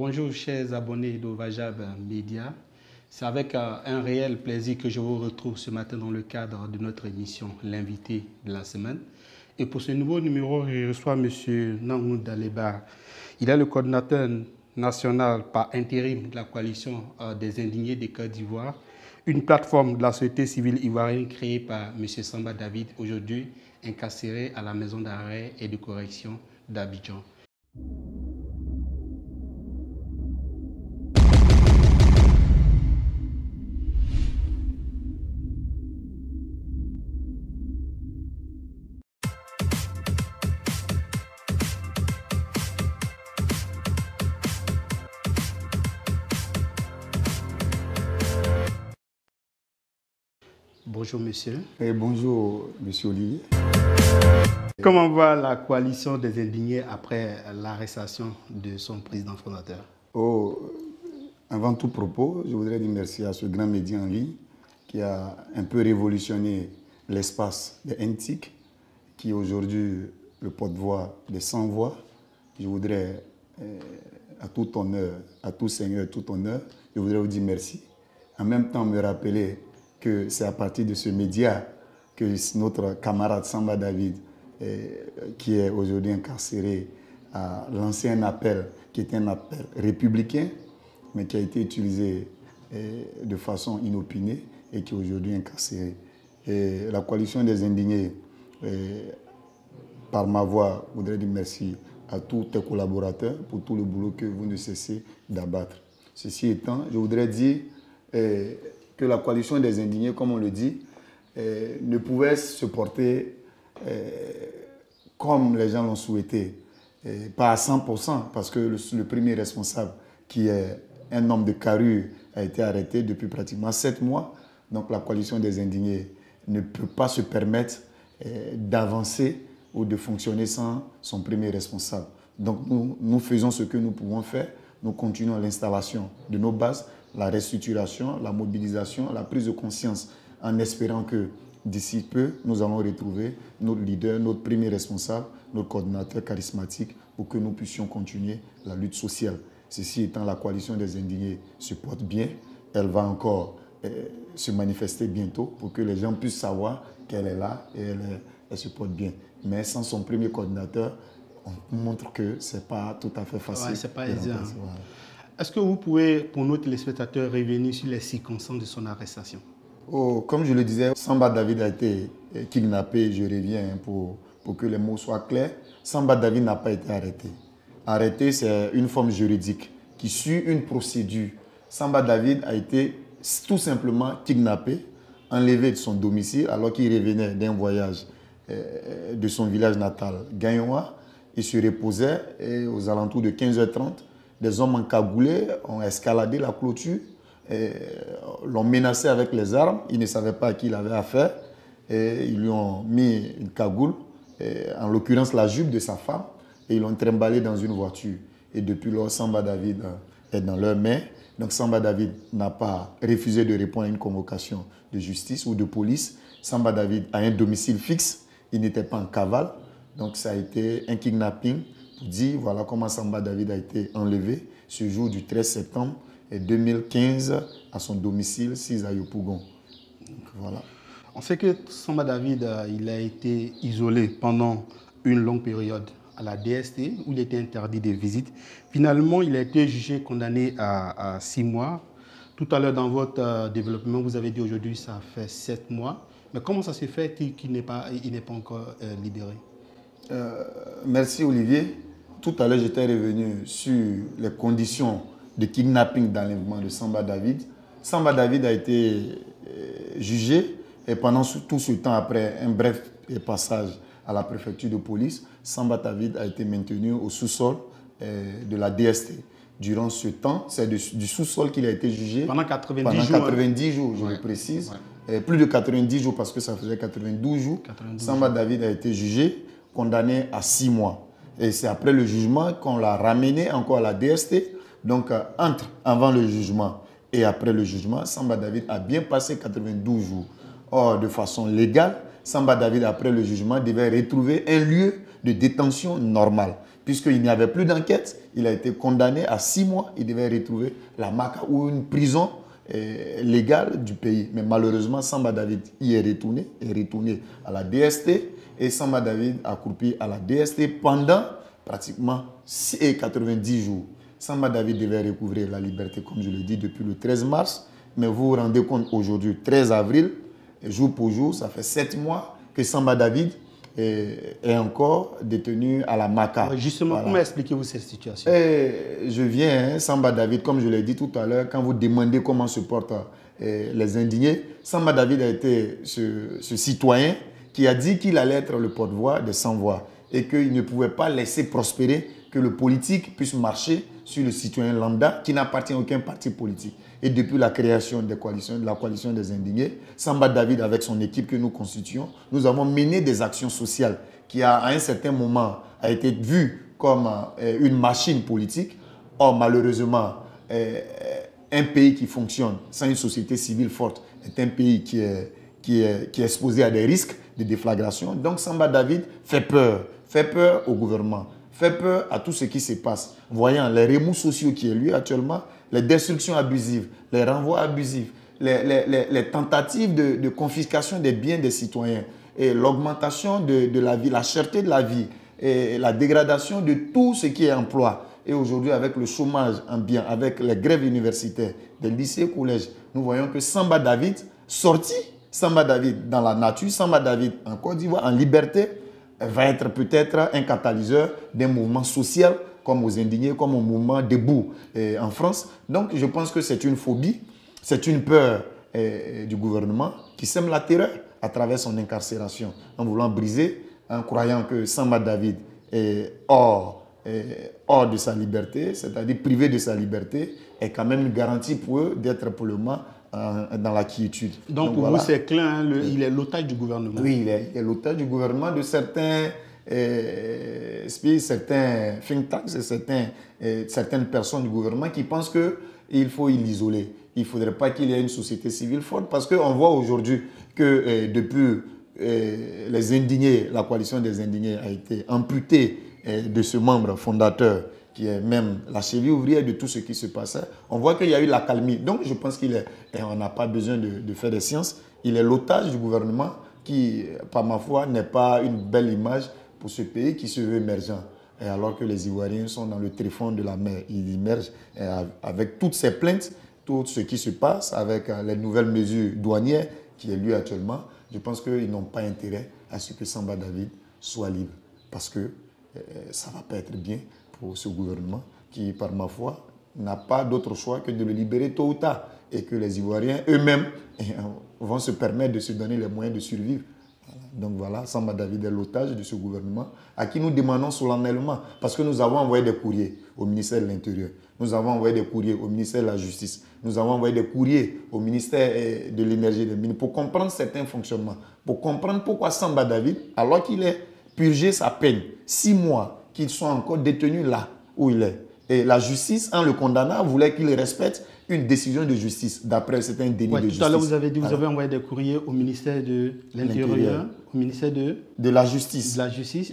Bonjour chers abonnés de Vajab Media. C'est avec un réel plaisir que je vous retrouve ce matin dans le cadre de notre émission L'invité de la semaine. Et pour ce nouveau numéro, je reçois M. Nangou Daleba. Il est le coordinateur national par intérim de la coalition des indignés des Côte d'Ivoire, une plateforme de la société civile ivoirienne créée par M. Samba David, aujourd'hui incarcéré à la maison d'arrêt et de correction d'Abidjan. Bonjour monsieur. Et bonjour monsieur Olivier. Comment va la coalition des indignés après l'arrestation de son président fondateur? Avant tout propos, je voudrais dire merci à ce grand média en ligne qui a un peu révolutionné l'espace des NTIC, qui est aujourd'hui le porte-voix des sans-voix. Je voudrais, à tout honneur, à tout seigneur, tout honneur, je voudrais vous dire merci. En même temps, me rappeler que c'est à partir de ce média que notre camarade Samba David, qui est aujourd'hui incarcéré, a lancé un appel qui était un appel républicain, mais qui a été utilisé de façon inopinée et qui est aujourd'hui incarcéré. Et la coalition des indignés, par ma voix, voudrais dire merci à tous tes collaborateurs pour tout le boulot que vous ne cessez d'abattre. Ceci étant, je voudrais dire que la coalition des indignés, comme on le dit, ne pouvait se porter comme les gens l'ont souhaité, pas à 100%, parce que le premier responsable, qui est un homme de carrure, a été arrêté depuis pratiquement 7 mois. Donc la coalition des indignés ne peut pas se permettre d'avancer ou de fonctionner sans son premier responsable. Donc nous faisons ce que nous pouvons faire. Nous continuons l'installation de nos bases, la restructuration, la mobilisation, la prise de conscience, en espérant que d'ici peu, nous allons retrouver notre leader, notre premier responsable, notre coordinateur charismatique, pour que nous puissions continuer la lutte sociale. Ceci étant, la coalition des indignés se porte bien. Elle va encore se manifester bientôt pour que les gens puissent savoir qu'elle est là et elle se porte bien. Mais sans son premier coordinateur, on montre que ce n'est pas tout à fait facile. Ouais, c'est pas évident. Est-ce que vous pouvez, pour nos téléspectateurs, revenir sur les circonstances de son arrestation? Comme je le disais, Samba David a été kidnappé, je reviens pour que les mots soient clairs. Samba David n'a pas été arrêté. Arrêté, c'est une forme juridique qui suit une procédure. Samba David a été tout simplement kidnappé, enlevé de son domicile alors qu'il revenait d'un voyage de son village natal, Gagnoa. Il se reposait et aux alentours de 15h30, des hommes encagoulés ont escaladé la clôture, l'ont menacé avec les armes. Ils ne savaient pas à qui il avait affaire. Et ils lui ont mis une cagoule, en l'occurrence la jupe de sa femme, et ils l'ont trimballé dans une voiture. Et depuis lors, Samba David est dans leurs mains. Donc Samba David n'a pas refusé de répondre à une convocation de justice ou de police. Samba David a un domicile fixe. Il n'était pas en cavale. Donc ça a été un kidnapping pour dire voilà comment Samba David a été enlevé ce jour du 13 septembre 2015 à son domicile 6 à Yopougon. Voilà. On sait que Samba David il a été isolé pendant une longue période à la DST où il était interdit de visite. Finalement, il a été jugé, condamné à 6 mois. Tout à l'heure, dans votre développement, vous avez dit aujourd'hui ça fait 7 mois. Mais comment ça se fait qu'il n'est pas encore libéré? Merci Olivier. Tout à l'heure, j'étais revenu sur les conditions de kidnapping, d'enlèvement de Samba David. Samba David a été jugé et pendant tout ce temps, après un bref passage à la préfecture de police, Samba David a été maintenu au sous-sol de la DST. Durant ce temps, c'est du sous-sol qu'il a été jugé. Pendant 90 jours. Pendant 90 jours, je le précise. Ouais. Plus de 90 jours parce que ça faisait 92 jours. Samba David a été jugé, condamné à 6 mois. Et c'est après le jugement qu'on l'a ramené encore à la DST. Donc, avant le jugement et après le jugement, Samba David a bien passé 92 jours. Or, de façon légale, Samba David, après le jugement, devait retrouver un lieu de détention normal. puisqu'il n'y avait plus d'enquête. Il a été condamné à 6 mois. Il devait retrouver la MACA ou une prison légale du pays. Mais malheureusement, Samba David y est retourné à la DST. Et Samba David a accroupi à la DST pendant pratiquement 90 jours. Samba David devait recouvrir la liberté, comme je le dis, depuis le 13 mars. Mais vous vous rendez compte aujourd'hui, 13 avril, jour pour jour, ça fait 7 mois que Samba David est encore détenu à la MACA. Justement, comment expliquez-vous cette situation? Je viens, Samba David, comme je l'ai dit tout à l'heure, quand vous demandez comment se portent les indignés, Samba David a été ce citoyen qui a dit qu'il allait être le porte-voix des sans-voix et qu'il ne pouvait pas laisser prospérer que le politique puisse marcher sur le citoyen lambda qui n'appartient à aucun parti politique. Et depuis la création de la coalition des indignés, Samba David, avec son équipe que nous constituons, nous avons mené des actions sociales qui, à un certain moment, a été vue comme une machine politique. Or, malheureusement, un pays qui fonctionne sans une société civile forte est un pays qui est exposé à des risques de déflagration. Donc, Samba David fait peur au gouvernement, fait peur à tout ce qui se passe. Voyant les remous sociaux qui est lui actuellement, les destructions abusives, les renvois abusifs, les tentatives de confiscation des biens des citoyens et l'augmentation de la vie, la cherté de la vie et la dégradation de tout ce qui est emploi. Et aujourd'hui, avec le chômage ambiant, avec les grèves universitaires des lycées et collèges, nous voyons que Samba David, sorti, Samba David dans la nature, Samba David en Côte d'Ivoire, en liberté, va être peut-être un catalyseur d'un mouvement social comme aux indignés, comme au mouvement debout en France. Donc je pense que c'est une phobie, c'est une peur du gouvernement qui sème la terreur à travers son incarcération, en voulant briser, en croyant que Samba David est hors de sa liberté, c'est-à-dire privé de sa liberté, est quand même une garantie pour eux d'être pour le moment dans la quiétude. Donc pour voilà. Vous, c'est clair, hein, il est l'otage du gouvernement. Oui, il est l'otage du gouvernement, de certains think tanks et certaines personnes du gouvernement qui pensent qu'il faut l'isoler. Il ne faudrait pas qu'il y ait une société civile forte parce qu'on voit aujourd'hui que depuis les indignés, la coalition des indignés a été amputée de ce membre fondateur qui est même la cheville ouvrière de tout ce qui se passait. On voit qu'il y a eu l'accalmie. Donc je pense qu'on n'a pas besoin de faire des sciences. Il est l'otage du gouvernement qui, par ma foi, n'est pas une belle image pour ce pays qui se veut émergent. Et alors que les Ivoiriens sont dans le tréfonds de la mer, ils émergent avec toutes ces plaintes, tout ce qui se passe, avec les nouvelles mesures douanières qui est lieu actuellement. Je pense qu'ils n'ont pas intérêt à ce que Samba David soit libre parce que ça ne va pas être bien pour ce gouvernement qui, par ma foi, n'a pas d'autre choix que de le libérer tôt ou tard et que les Ivoiriens eux-mêmes vont se permettre de se donner les moyens de survivre. Donc voilà, Samba David est l'otage de ce gouvernement à qui nous demandons solennellement, parce que nous avons envoyé des courriers au ministère de l'Intérieur, nous avons envoyé des courriers au ministère de la Justice, nous avons envoyé des courriers au ministère de l'Énergie et des Mines pour comprendre certains fonctionnements, pour comprendre pourquoi Samba David, alors qu'il est purgé sa peine, 6 mois, qu'il soit encore détenu là où il est. Et la justice, en le condamnant, voulait qu'il respecte une décision de justice. D'après, c'est un délit de justice. Tout à l'heure, vous avez dit que vous avez envoyé des courriers au ministère de l'Intérieur, au ministère de la Justice,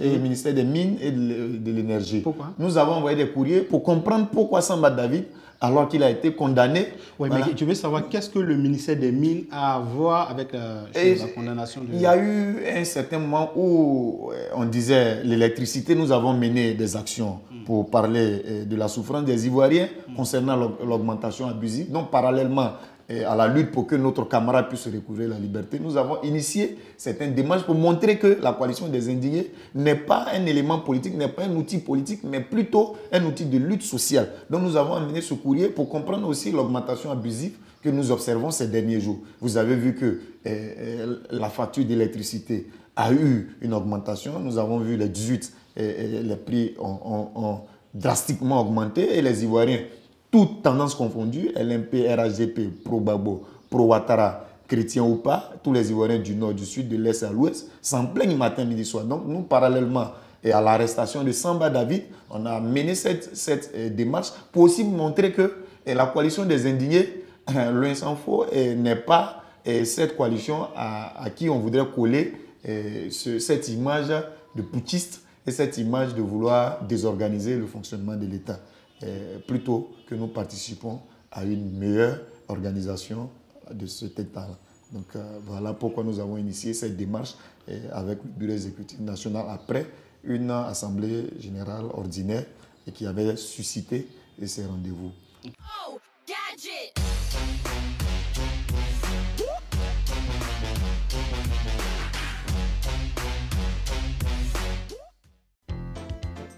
et au ministère des Mines et de l'Énergie. Pourquoi? Nous avons envoyé des courriers pour comprendre pourquoi Samba David, alors qu'il a été condamné... Oui, voilà. Mais je veux savoir qu'est-ce que le ministère des Mines a à voir avec la condamnation de... Il y a eu un certain moment où on disait l'électricité, nous avons mené des actions pour parler de la souffrance des Ivoiriens concernant l'augmentation abusive. Donc, parallèlement à la lutte pour que notre camarade puisse recouvrer la liberté, nous avons initié certaines démarches pour montrer que la coalition des indignés n'est pas un élément politique, n'est pas un outil politique, mais plutôt un outil de lutte sociale. Donc, nous avons amené ce courrier pour comprendre aussi l'augmentation abusive que nous observons ces derniers jours. Vous avez vu que la facture d'électricité a eu une augmentation. Nous avons vu les 18, les prix ont drastiquement augmenté et les Ivoiriens, toutes tendances confondues, LMP, RAGP, Pro-Babo, Pro-Ouattara, chrétiens ou pas, tous les Ivoiriens du nord, du sud, de l'est à l'ouest, s'en plaignent matin, midi, soir. Donc nous, parallèlement à l'arrestation de Samba David, on a mené cette démarche pour aussi montrer que la coalition des indignés, loin s'en faut, n'est pas cette coalition à qui on voudrait coller cette image de putschiste et cette image de vouloir désorganiser le fonctionnement de l'État, plutôt que nous participons à une meilleure organisation de cet État-là. Donc voilà pourquoi nous avons initié cette démarche avec le Bureau exécutif national après une assemblée générale ordinaire et qui avait suscité ces rendez-vous. Oh, gadget.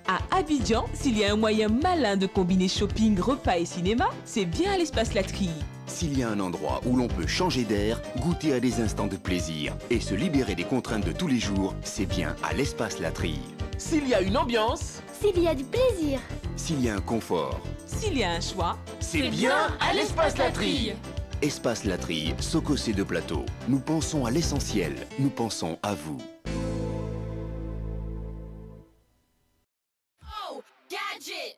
À Abidjan, s'il y a un moyen malin de combiner shopping, repas et cinéma, c'est bien à l'Espace Laterie. S'il y a un endroit où l'on peut changer d'air, goûter à des instants de plaisir et se libérer des contraintes de tous les jours, c'est bien à l'Espace Laterie. S'il y a une ambiance, s'il y a du plaisir, s'il y a un confort, s'il y a un choix, c'est bien à l'Espace Laterie. Espace Laterie, Sococé de Plateau. Nous pensons à l'essentiel, nous pensons à vous. Oh, gadget.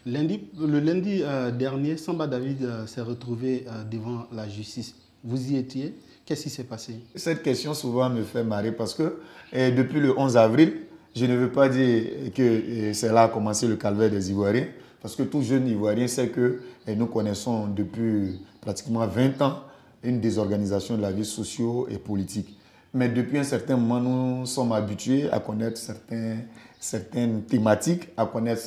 Le lundi dernier, Samba David s'est retrouvé devant la justice. Vous y étiez? Qu'est-ce qui s'est passé? Cette question souvent me fait marrer parce que depuis le 11 avril, je ne veux pas dire que c'est là a commencé le calvaire des Ivoiriens, parce que tout jeune Ivoirien sait que nous connaissons depuis pratiquement 20 ans une désorganisation de la vie socio et politique. Mais depuis un certain moment, nous sommes habitués à connaître certaines thématiques, à connaître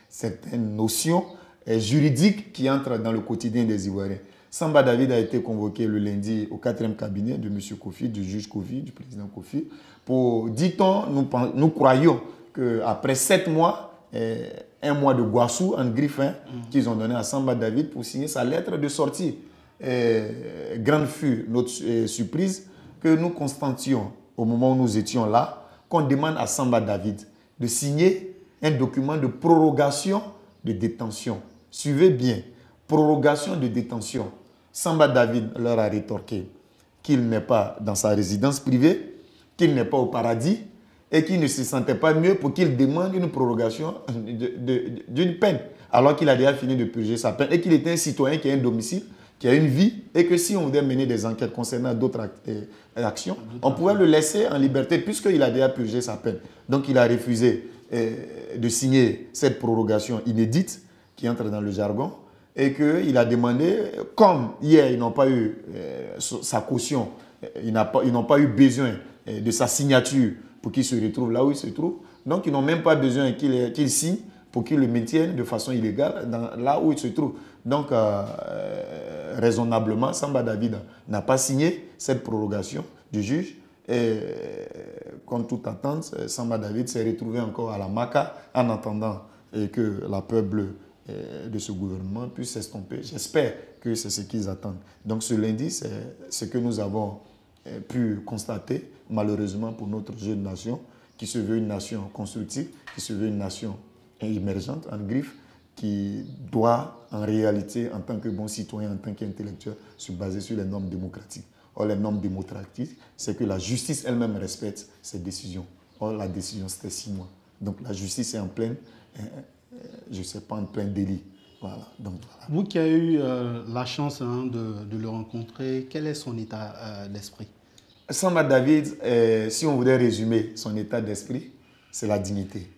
certaines notions juridiques qui entrent dans le quotidien des Ivoiriens. Samba David a été convoqué le lundi au 4e cabinet de M. Kofi, du juge Kofi, du président Kofi. Pour, dit-on, nous croyons qu'après 7 mois, un mois de Guassou en griffe qu'ils ont donné à Samba David pour signer sa lettre de sortie. Grande fut notre surprise que nous constations au moment où nous étions là, qu'on demande à Samba David de signer un document de prorogation de détention. Suivez bien, prorogation de détention. Samba David leur a rétorqué qu'il n'est pas dans sa résidence privée, qu'il n'est pas au paradis et qu'il ne se sentait pas mieux pour qu'il demande une prorogation d'une peine, alors qu'il a déjà fini de purger sa peine et qu'il était un citoyen qui a un domicile, qui a une vie, et que si on devait mener des enquêtes concernant d'autres actions, on pouvait le laisser en liberté puisqu'il a déjà purgé sa peine. Donc il a refusé de signer cette prorogation inédite qui entre dans le jargon et qu'il a demandé, comme hier ils n'ont pas eu sa caution, ils n'ont pas eu besoin de sa signature pour qu'il se retrouve là où il se trouve, donc ils n'ont même pas besoin qu'il signe pour qu'il le maintienne de façon illégale là où il se trouve. Donc, raisonnablement, Samba David n'a pas signé cette prorogation du juge. Et contre toute attente, Samba David s'est retrouvé encore à la Maca en attendant que la peur bleue de ce gouvernement puisse s'estomper. J'espère que c'est ce qu'ils attendent. Donc ce lundi, c'est ce que nous avons pu constater, malheureusement pour notre jeune nation, qui se veut une nation constructive, qui se veut une nation émergente, en griffe, qui doit en réalité, en tant que bon citoyen, en tant qu'intellectuel, se baser sur les normes démocratiques. Or, les normes démocratiques, c'est que la justice elle-même respecte ses décisions. Or, la décision, c'était 6 mois. Donc, la justice est en pleine, je ne sais pas, en plein délit. Voilà. Donc, voilà. Vous qui avez eu la chance de le rencontrer, quel est son état d'esprit? Samba David, si on voulait résumer son état d'esprit, c'est la dignité.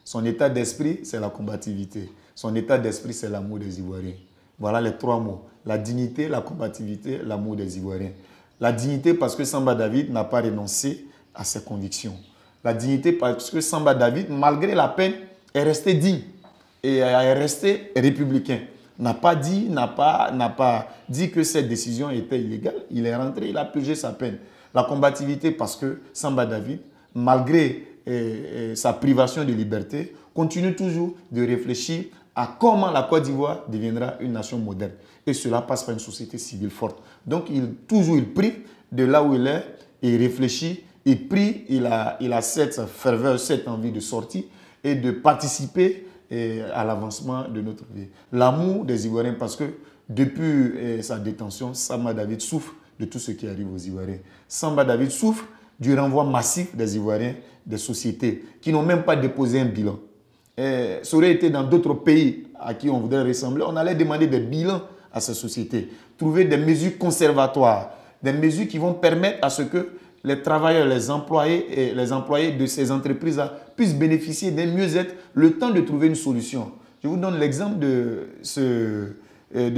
Son état d'esprit, c'est la combativité. Son état d'esprit, c'est l'amour des Ivoiriens. Voilà les 3 mots. La dignité, la combativité, l'amour des Ivoiriens. La dignité parce que Samba David n'a pas renoncé à ses convictions. La dignité parce que Samba David, malgré la peine, est resté digne et est resté républicain. N'a pas dit que cette décision était illégale. Il est rentré, il a purgé sa peine. La combativité parce que Samba David, malgré sa privation de liberté, continue toujours de réfléchir à comment la Côte d'Ivoire deviendra une nation moderne. Et cela passe par une société civile forte. Donc, il prie de là où il est, il réfléchit, il prie, il a cette ferveur, cette envie de sortir et de participer à l'avancement de notre vie. L'amour des Ivoiriens, parce que depuis sa détention, Samba David souffre de tout ce qui arrive aux Ivoiriens. Samba David souffre du renvoi massif des Ivoiriens, des sociétés qui n'ont même pas déposé un bilan. Ça aurait été dans d'autres pays à qui on voudrait ressembler, on allait demander des bilans à ces sociétés. Trouver des mesures conservatoires, des mesures qui vont permettre à ce que les travailleurs, les employés de ces entreprises-là puissent bénéficier d'un mieux-être le temps de trouver une solution. Je vous donne l'exemple de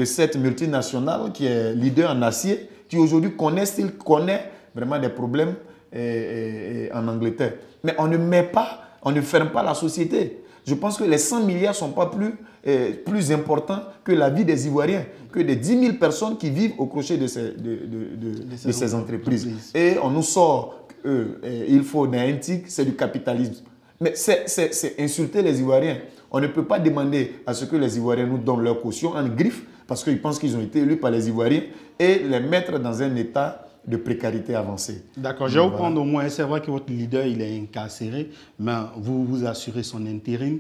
cette multinationale qui est leader en acier, qui aujourd'hui connaît vraiment des problèmes en Angleterre. Mais on ne ferme pas la société. Je pense que les 100 milliards ne sont pas plus importants que la vie des Ivoiriens, que des 10 000 personnes qui vivent au crochet de ces entreprises. Et on nous sort il faut d'un éthique, c'est du capitalisme. Mais c'est insulter les Ivoiriens. On ne peut pas demander à ce que les Ivoiriens nous donnent leur caution en griffe parce qu'ils pensent qu'ils ont été élus par les Ivoiriens et les mettre dans un état de précarité avancée. D'accord, je vais vous prendre au moins, c'est vrai que votre leader il est incarcéré, mais vous assurez son intérim.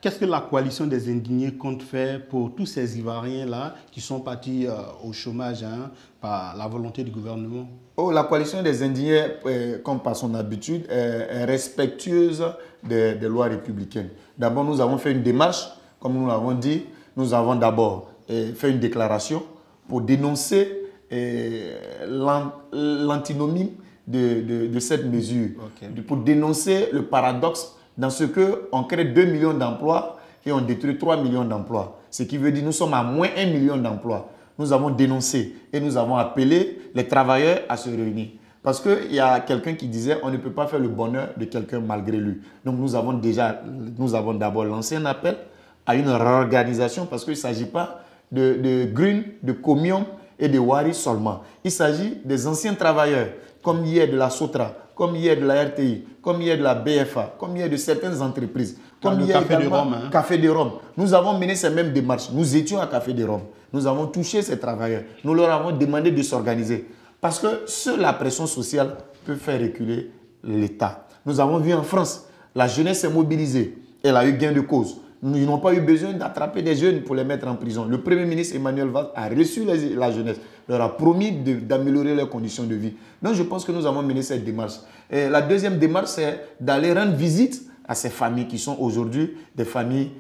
Qu'est-ce que la coalition des indignés compte faire pour tous ces Ivoiriens-là qui sont partis au chômage par la volonté du gouvernement? La coalition des indignés, comme par son habitude, est respectueuse des lois républicaines. D'abord, nous avons fait une démarche, comme nous l'avons dit. Nous avons d'abord fait une déclaration pour dénoncer l'antinomie de cette mesure, pour dénoncer le paradoxe dans ce qu'on crée 2 millions d'emplois et on détruit 3 millions d'emplois. Ce qui veut dire que nous sommes à moins 1 million d'emplois. Nous avons dénoncé et nous avons appelé les travailleurs à se réunir. Parce qu'il y a quelqu'un qui disait on ne peut pas faire le bonheur de quelqu'un malgré lui. Donc nous avons d'abord lancé un appel à une réorganisation parce qu'il ne s'agit pas de Green, de Comium et de Wari seulement. Il s'agit des anciens travailleurs, comme hier de la Sotra, comme hier de la RTI, comme hier de la BFA, comme hier de certaines entreprises, comme hier Café de Rome. Café de Rome. Nous avons mené ces mêmes démarches. Nous étions à Café de Rome. Nous avons touché ces travailleurs. Nous leur avons demandé de s'organiser. Parce que seule la pression sociale peut faire reculer l'État. Nous avons vu en France, la jeunesse s'est mobilisée. Elle a eu gain de cause. Ils n'ont pas eu besoin d'attraper des jeunes pour les mettre en prison. Le Premier ministre Emmanuel Valls a reçu la jeunesse, leur a promis d'améliorer leurs conditions de vie. Donc je pense que nous avons mené cette démarche. Et la deuxième démarche, c'est d'aller rendre visite à ces familles qui sont aujourd'hui des familles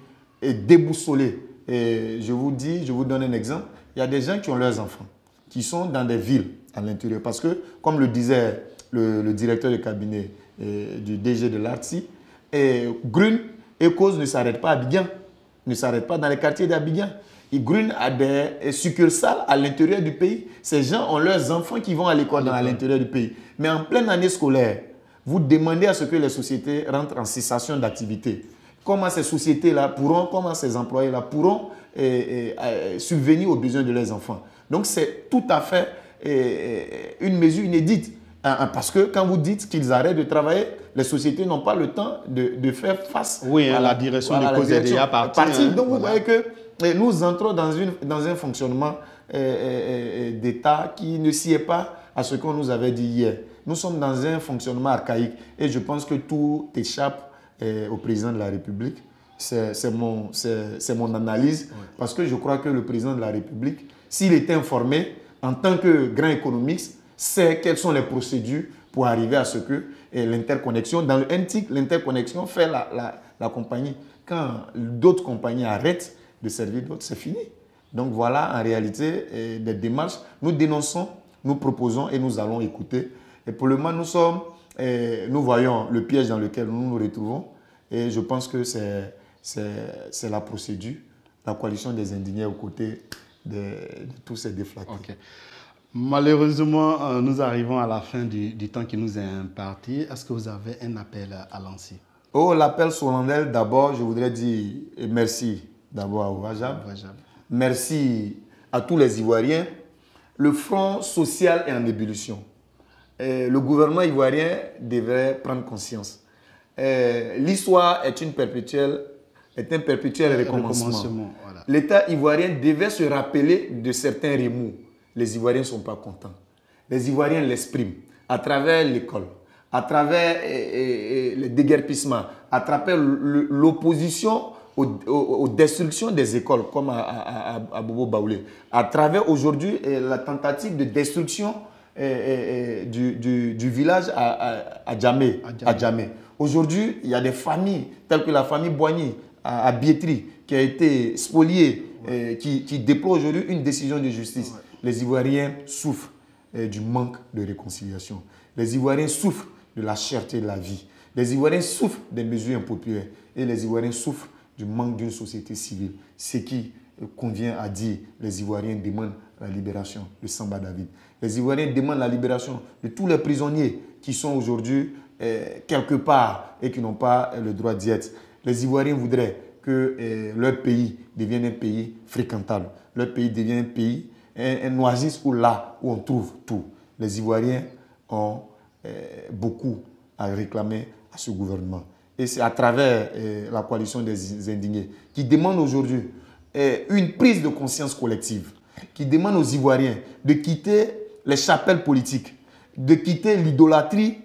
déboussolées. Et je vous donne un exemple. Il y a des gens qui ont leurs enfants, qui sont dans des villes à l'intérieur. Parce que, comme le disait le directeur de cabinet du DG de l'ARTSI, Grune et Cause ne s'arrête pas à Abidjan, ne s'arrête pas dans les quartiers d'Abidjan. Grune a des succursales à l'intérieur du pays. Ces gens ont leurs enfants qui vont à l'école à l'intérieur du pays. Mais en pleine année scolaire, vous demandez à ce que les sociétés rentrent en cessation d'activité. Comment ces sociétés-là pourront, comment ces employés-là pourront subvenir aux besoins de leurs enfants. Donc c'est tout à fait une mesure inédite. Parce que quand vous dites qu'ils arrêtent de travailler, les sociétés n'ont pas le temps de faire face à la direction de cause est déjà partie. Donc vous voyez que nous entrons dans un fonctionnement d'État qui ne sied pas à ce qu'on nous avait dit hier. Nous sommes dans un fonctionnement archaïque et je pense que tout échappe au président de la République. C'est mon analyse parce que je crois que le président de la République, s'il était informé en tant que grand économiste, sait quelles sont les procédures pour arriver à ce que l'interconnexion, dans le NTIC, l'interconnexion fait la compagnie. Quand d'autres compagnies arrêtent de servir d'autres, c'est fini. Donc voilà en réalité des démarches. Nous dénonçons, nous proposons et nous allons écouter. Et pour le moment, nous voyons le piège dans lequel nous nous retrouvons et je pense que c'est la procédure, la coalition des indignés aux côtés de tous ces déflactés. Okay. Malheureusement, nous arrivons à la fin du temps qui nous est imparti. Est-ce que vous avez un appel à lancer? L'appel solennel, d'abord, je voudrais dire merci d'abord à Ouajab. Merci à tous les Ivoiriens. Le front social est en ébullition. Le gouvernement ivoirien devrait prendre conscience. L'histoire est un perpétuel recommencement. Voilà. L'État ivoirien devait se rappeler de certains remous. Les Ivoiriens ne sont pas contents. Les Ivoiriens l'expriment à travers l'école, à travers le déguerpissement, à travers l'opposition aux destructions des écoles, comme à Bobo Baoulé, à travers aujourd'hui la tentative de destruction du village à Djamé. Aujourd'hui, il y a des familles, telles que la famille Boigny, à Biétri, qui a été spolié, qui déploie aujourd'hui une décision de justice. Les Ivoiriens souffrent du manque de réconciliation. Les Ivoiriens souffrent de la cherté de la vie. Les Ivoiriens souffrent des mesures impopulaires. Et les Ivoiriens souffrent du manque d'une société civile. Ce qui convient à dire, les Ivoiriens demandent la libération de Samba David. Les Ivoiriens demandent la libération de tous les prisonniers qui sont aujourd'hui quelque part et qui n'ont pas le droit d'y être. Les Ivoiriens voudraient que leur pays devienne un pays fréquentable. Leur pays devienne un pays, un oasis où là où on trouve tout. Les Ivoiriens ont beaucoup à réclamer à ce gouvernement. Et c'est à travers la coalition des indignés qui demande aujourd'hui une prise de conscience collective, qui demande aux Ivoiriens de quitter les chapelles politiques, de quitter l'idolâtrie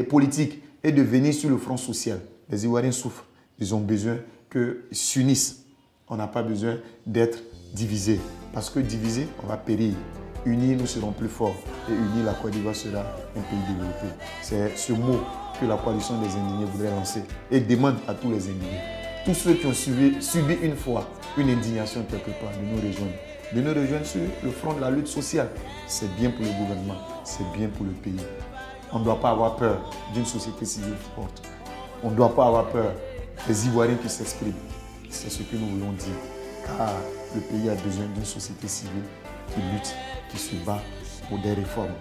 politique et de venir sur le front social. Les Ivoiriens souffrent, ils ont besoin qu'ils s'unissent. On n'a pas besoin d'être divisés, parce que divisés, on va périr. Unis, nous serons plus forts. Et unis, la Côte d'Ivoire sera un pays développé. C'est ce mot que la coalition des indignés voudrait lancer et demande à tous les indignés, tous ceux qui ont subi une fois une indignation quelque part, de nous rejoindre sur le front de la lutte sociale. C'est bien pour le gouvernement, c'est bien pour le pays. On ne doit pas avoir peur d'une société civile forte. On ne doit pas avoir peur des Ivoiriens qui s'expriment. C'est ce que nous voulons dire, car le pays a besoin d'une société civile qui lutte, qui se bat pour des réformes.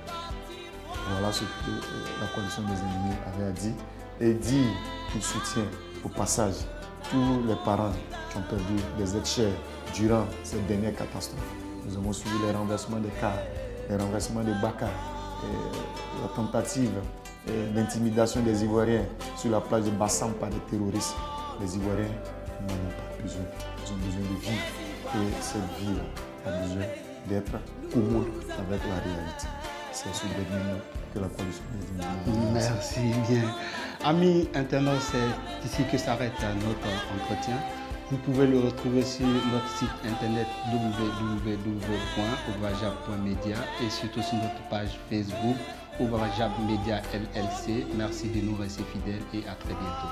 Voilà ce que la coalition des indignés avait à dire. Et dit qu'il soutient au passage tous les parents qui ont perdu des êtres chers durant cette dernière catastrophe. Nous avons suivi les renversements des cars, les renversements des bacars, la tentative d'intimidation des Ivoiriens sur la plage de Bassam par des terroristes. Les Ivoiriens n'en ont pas besoin. Ils ont besoin de vivre. Et cette vie-là a besoin d'être commode avec la réalité. C'est ce dernier mot que la coalition des indignés. Merci bien. Amis internautes, c'est ici que s'arrête notre entretien. Vous pouvez le retrouver sur notre site internet www.ouvajab.media et surtout sur notre page Facebook Ouvajab Media LLC. Merci de nous rester fidèles et à très bientôt.